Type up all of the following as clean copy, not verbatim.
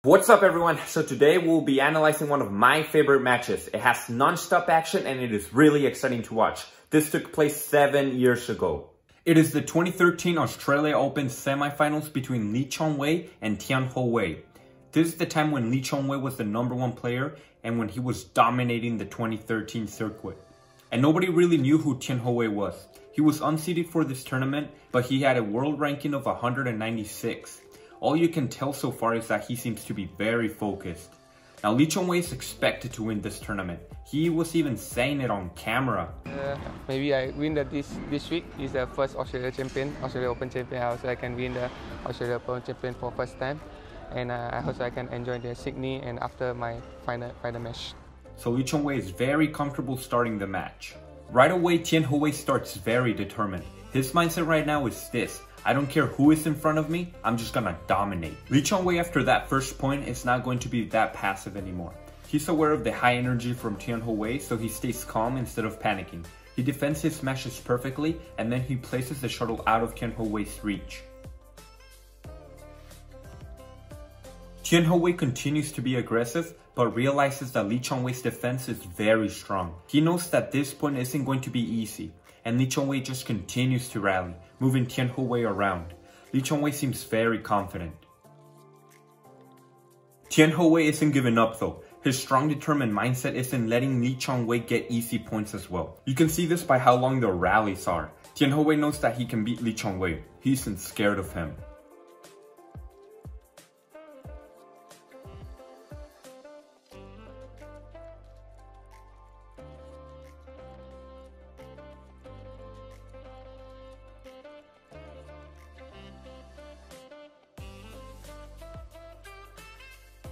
What's up everyone? So today we'll be analyzing one of my favorite matches. It has non-stop action and it is really exciting to watch. This took place 7 years ago. It is the 2013 Australia Open semifinals between Lin Chongwei and Tian Houwei. This is the time when Lin Chongwei was the #1 player and when he was dominating the 2013 circuit. And nobody really knew who Tian Houwei was. He was unseeded for this tournament, but he had a world ranking of 196. All you can tell so far is that he seems to be very focused. Now Lin Chongwei is expected to win this tournament. He was even saying it on camera. Maybe I win this week. Is the first Australia Open champion. I also can win the Australia Open champion for first time. And I hope I can enjoy the Sydney and after my final match. So Lin Chongwei is very comfortable starting the match. Right away, Tian Houwei starts very determined. His mindset right now is this: I don't care who is in front of me, I'm just gonna dominate. Lin Chongwei after that first point is not going to be that passive anymore. He's aware of the high energy from Tian Houwei, so he stays calm instead of panicking. He defends his smashes perfectly, and then he places the shuttle out of Tian Houwei's reach. Tian Houwei continues to be aggressive, but realizes that Lin Chongwei's defense is very strong. He knows that this point isn't going to be easy, and Lin Chongwei just continues to rally, moving Tian Houwei around. Lin Chongwei seems very confident. Tian Houwei isn't giving up though. His strong determined mindset isn't letting Lin Chongwei get easy points as well. You can see this by how long the rallies are. Tian Houwei knows that he can beat Lin Chongwei. He isn't scared of him.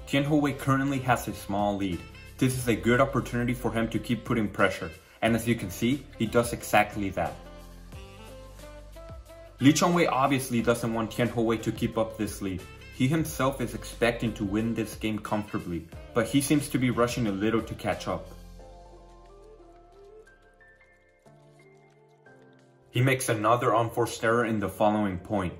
Tian Houwei currently has a small lead. This is a good opportunity for him to keep putting pressure, and as you can see, he does exactly that. Lin Chongwei obviously doesn't want Tian Houwei to keep up this lead. He himself is expecting to win this game comfortably, but he seems to be rushing a little to catch up. He makes another unforced error in the following point.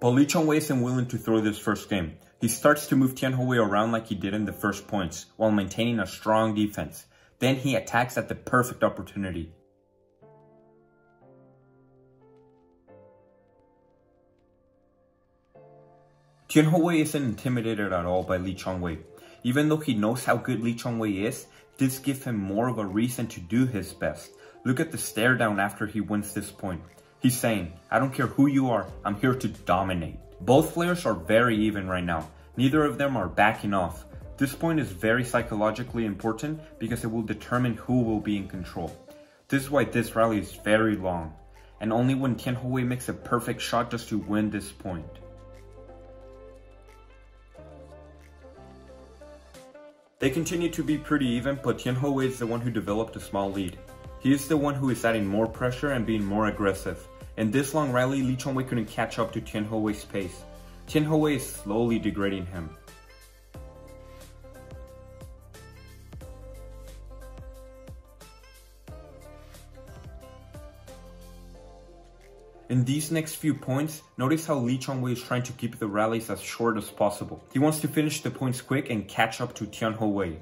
But Lin Chongwei isn't willing to throw this first game. He starts to move Tian Houwei around like he did in the first points, while maintaining a strong defense. Then he attacks at the perfect opportunity. Tian Houwei isn't intimidated at all by Lin Chongwei. Even though he knows how good Lin Chongwei is, this gives him more of a reason to do his best. Look at the stare down after he wins this point. He's saying, I don't care who you are, I'm here to dominate. Both players are very even right now. Neither of them are backing off. This point is very psychologically important because it will determine who will be in control. This is why this rally is very long, and only when Tian Houwei makes a perfect shot does to win this point. They continue to be pretty even, but Tian Houwei is the one who developed a small lead. He is the one who is adding more pressure and being more aggressive. In this long rally, Lin Chongwei couldn't catch up to Tian Houwei's pace. Tian Houwei is slowly degrading him. In these next few points, notice how Lin Chongwei is trying to keep the rallies as short as possible. He wants to finish the points quick and catch up to Tian Houwei.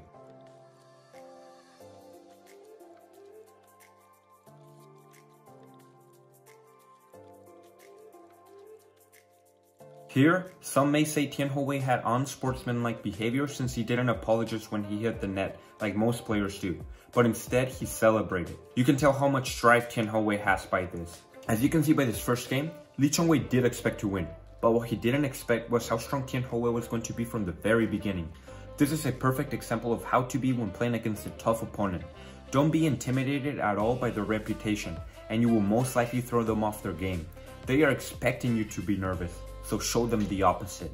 Here, some may say Tian Houwei had unsportsmanlike behavior since he didn't apologize when he hit the net, like most players do, but instead he celebrated. You can tell how much drive Tian Houwei has by this. As you can see by this first game, Lin Chongwei did expect to win, but what he didn't expect was how strong Tian Houwei was going to be from the very beginning. This is a perfect example of how to be when playing against a tough opponent. Don't be intimidated at all by their reputation, and you will most likely throw them off their game. They are expecting you to be nervous, so show them the opposite.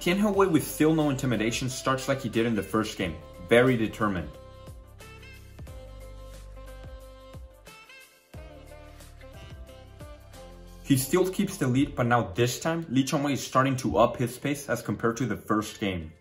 Tian Houwei with still no intimidation starts like he did in the first game, very determined. He still keeps the lead, but now this time, Lin Chongwei is starting to up his pace as compared to the first game.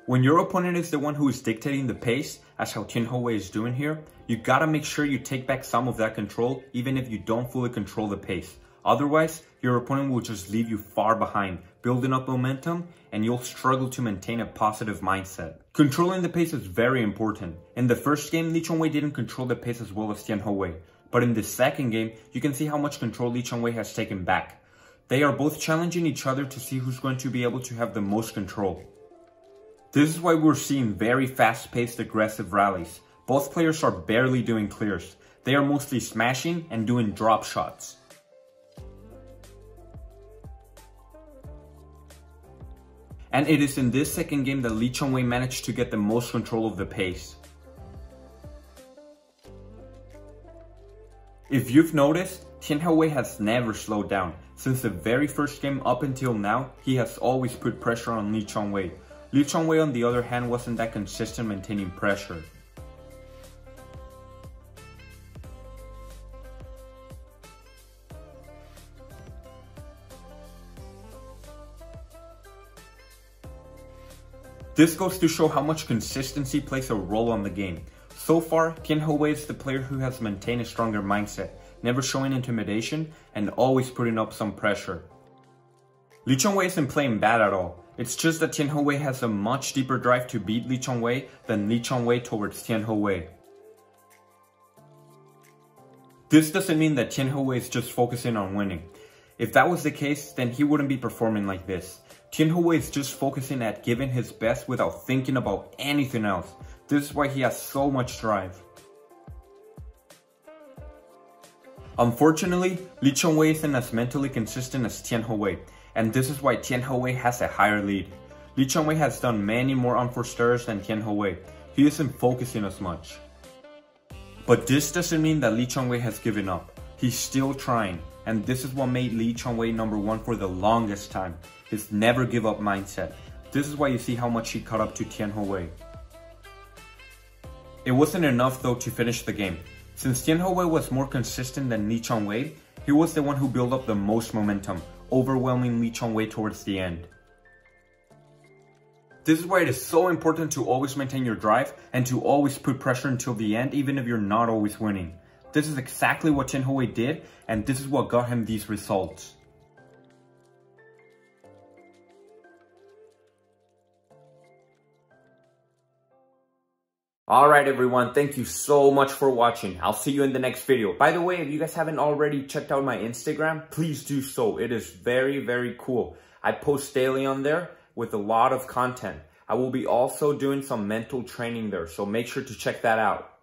When your opponent is the one who is dictating the pace, as how Tian Houwei is doing here, you gotta make sure you take back some of that control even if you don't fully control the pace. Otherwise, your opponent will just leave you far behind, building up momentum, and you'll struggle to maintain a positive mindset. Controlling the pace is very important. In the first game, Lin Chongwei didn't control the pace as well as Tian Houwei. But in the second game, you can see how much control Lin Chongwei has taken back. They are both challenging each other to see who's going to be able to have the most control. This is why we're seeing very fast-paced aggressive rallies. Both players are barely doing clears. They are mostly smashing and doing drop shots. And it is in this second game that Lin Chongwei managed to get the most control of the pace. If you've noticed, Tian Houwei has never slowed down. Since the very first game up until now, he has always put pressure on Lin Chongwei. Lin Chongwei, on the other hand, wasn't that consistent maintaining pressure. This goes to show how much consistency plays a role on the game. So far, Tian Houwei is the player who has maintained a stronger mindset, never showing intimidation and always putting up some pressure. Lin Chongwei isn't playing bad at all. It's just that Tian Houwei has a much deeper drive to beat Lin Chongwei than Lin Chongwei towards Tian Houwei. This doesn't mean that Tian Houwei is just focusing on winning. If that was the case, then he wouldn't be performing like this. Tian Houwei is just focusing at giving his best without thinking about anything else. This is why he has so much drive. Unfortunately, Lin Chongwei isn't as mentally consistent as Tian Houwei, and this is why Tian Houwei has a higher lead. Lin Chongwei has done many more unforced errors than Tian Houwei. He isn't focusing as much. But this doesn't mean that Lin Chongwei has given up. He's still trying, and this is what made Lin Chongwei #1 for the longest time. His never give up mindset. This is why you see how much he caught up to Tian Houwei. It wasn't enough though to finish the game. Since Tian Houwei was more consistent than Lin Chongwei, he was the one who built up the most momentum, overwhelming Lin Chongwei towards the end. This is why it is so important to always maintain your drive and to always put pressure until the end, even if you're not always winning. This is exactly what Tian Houwei did, and this is what got him these results. Alright everyone, thank you so much for watching. I'll see you in the next video. By the way, if you guys haven't already checked out my Instagram, please do so. It is very cool. I post daily on there with a lot of content. I will be also doing some mental training there, so make sure to check that out.